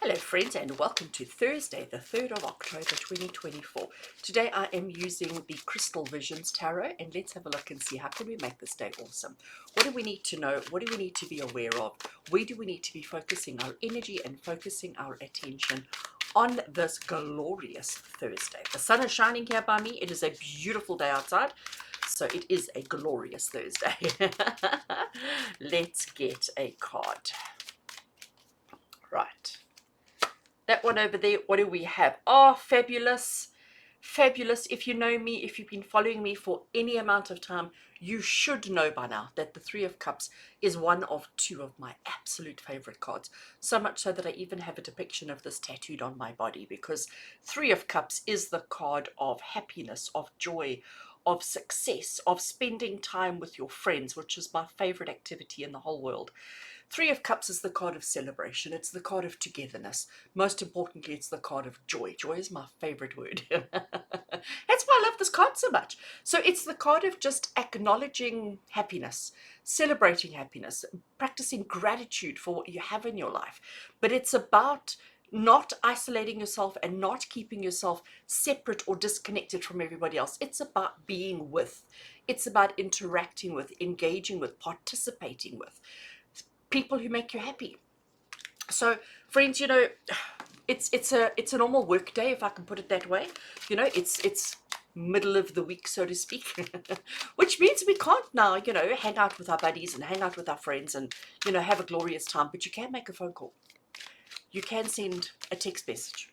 Hello friends, and welcome to Thursday the 3rd of October 2024. Today I am using the Crystal Visions Tarot, and let's have a look and see how can we make this day awesome. What do we need to know? What do we need to be aware of? Where do we need to be focusing our energy and focusing our attention on this glorious Thursday? The sun is shining here by me. It is a beautiful day outside, so it is a glorious Thursday. Let's get a card. Right. That one over there, what do we have? Oh, fabulous. Fabulous. If you know me, if you've been following me for any amount of time, you should know by now that the Three of Cups is one of two of my absolute favorite cards. So much so that I even have a depiction of this tattooed on my body, because Three of Cups is the card of happiness, of joy, of success, of spending time with your friends, which is my favorite activity in the whole world. Three of Cups is the card of celebration. It's the card of togetherness. Most importantly, it's the card of joy. Joy is my favorite word. That's why I love this card so much. So it's the card of just acknowledging happiness, celebrating happiness, practicing gratitude for what you have in your life. But it's about not isolating yourself and not keeping yourself separate or disconnected from everybody else. It's about being with. It's about interacting with, engaging with, participating with people who make you happy. So friends, you know, it's a normal work day, if I can put it that way. You know, it's middle of the week, so to speak, which means we can't now, you know, hang out with our buddies and hang out with our friends and, you know, have a glorious time. But you can make a phone call, you can send a text message,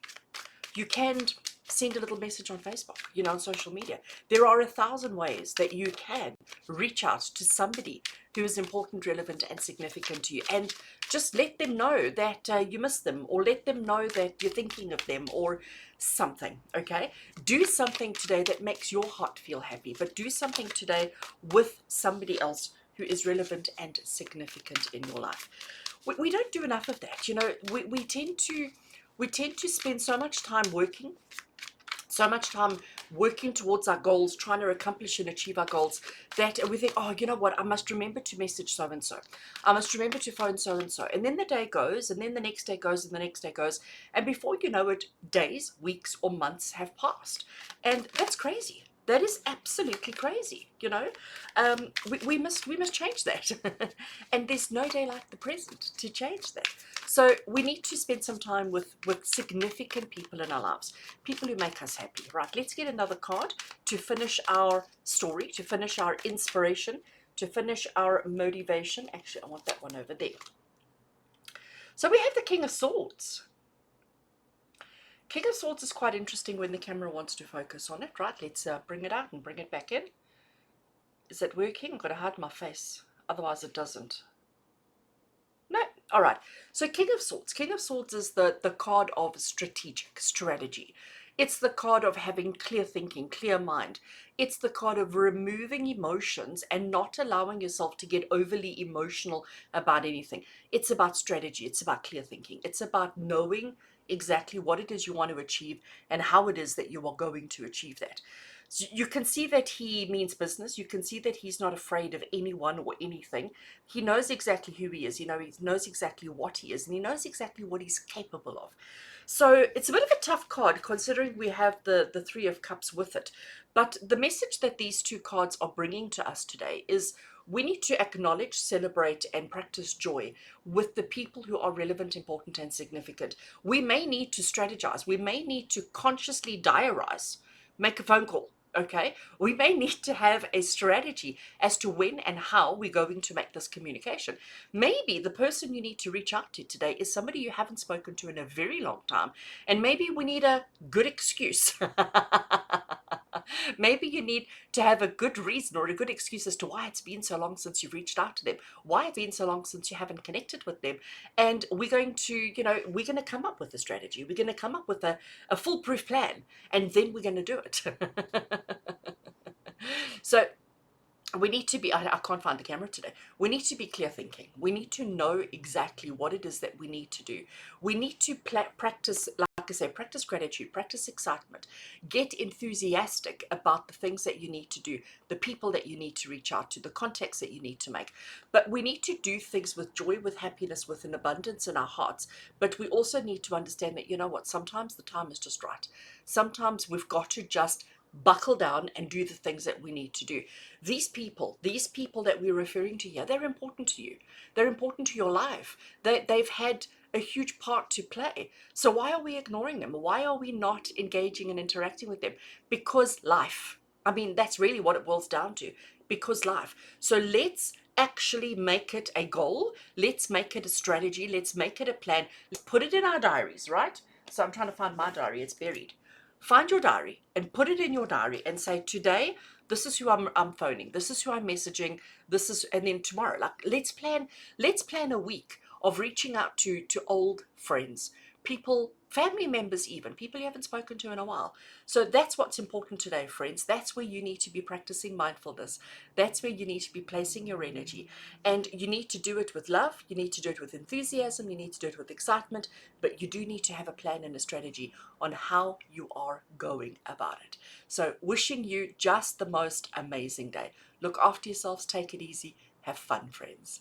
you can send a little message on Facebook, you know, on social media. There are 1,000 ways that you can reach out to somebody who is important, relevant, and significant to you, and just let them know that you miss them, or let them know that you're thinking of them, or something. Okay, do something today that makes your heart feel happy, but do something today with somebody else who is relevant and significant in your life. We don't do enough of that. You know, we tend to spend so much time working, so much time working towards our goals, trying to accomplish and achieve our goals, that we think, oh, you know what, I must remember to message so and so, I must remember to phone so and so, and then the day goes, and then the next day goes, and the next day goes, and before you know it, days, weeks, or months have passed. And that's crazy. That is absolutely crazy, you know. We must change that. And there's no day like the present to change that. So we need to spend some time with significant people in our lives, people who make us happy. Right, let's get another card to finish our story, to finish our inspiration, to finish our motivation. Actually, I want that one over there. So we have the King of Swords. King of Swords is quite interesting when the camera wants to focus on it. Right, let's bring it out and bring it back in. Is it working? I've got to hide my face, otherwise it doesn't. No. All right. So King of Swords. King of Swords is the card of strategic strategy. It's the card of having clear thinking, clear mind. It's the card of removing emotions and not allowing yourself to get overly emotional about anything. It's about strategy. It's about clear thinking. It's about knowing exactly what it is you want to achieve and how it is that you are going to achieve that. So you can see that he means business. You can see that he's not afraid of anyone or anything. He knows exactly who he is. You know, he knows exactly what he is, and he knows exactly what he's capable of. So it's a bit of a tough card considering we have the Three of Cups with it. But the message that these two cards are bringing to us today is we need to acknowledge, celebrate, and practice joy with the people who are relevant, important, and significant. We may need to strategize. We may need to consciously diarize, make a phone call. Okay, we may need to have a strategy as to when and how we're going to make this communication. Maybe the person you need to reach out to today is somebody you haven't spoken to in a very long time, and maybe we need a good excuse. Maybe you need to have a good reason or a good excuse as to why it's been so long since you've reached out to them, why it's been so long since you haven't connected with them. And we're going to, you know, we're going to come up with a strategy. We're going to come up with a foolproof plan, and then we're going to do it. So we need to be, I can't find the camera today. We need to be clear thinking. We need to know exactly what it is that we need to do. We need to practice like like I say, practice gratitude, practice excitement, get enthusiastic about the things that you need to do, the people that you need to reach out to, the contacts that you need to make. But we need to do things with joy, with happiness, with an abundance in our hearts. But we also need to understand that, you know what, sometimes the time is just right. Sometimes we've got to just buckle down and do the things that we need to do. These people that we're referring to here, they're important to you. They're important to your life. They've had a huge part to play. So why are we ignoring them? Why are we not engaging and interacting with them? Because life. I mean, that's really what it boils down to. Because life. So let's actually make it a goal. Let's make it a strategy. Let's make it a plan. Let's put it in our diaries, right? So I'm trying to find my diary. It's buried. Find your diary and put it in your diary and say, today, this is who I'm phoning. This is who I'm messaging. This is, and then tomorrow, like, let's plan a week of reaching out to old friends, people, family members, even people you haven't spoken to in a while. So that's what's important today, friends. That's where you need to be practicing mindfulness. That's where you need to be placing your energy. And you need to do it with love. You need to do it with enthusiasm. You need to do it with excitement. But you do need to have a plan and a strategy on how you are going about it. So wishing you just the most amazing day. Look after yourselves. Take it easy. Have fun, friends.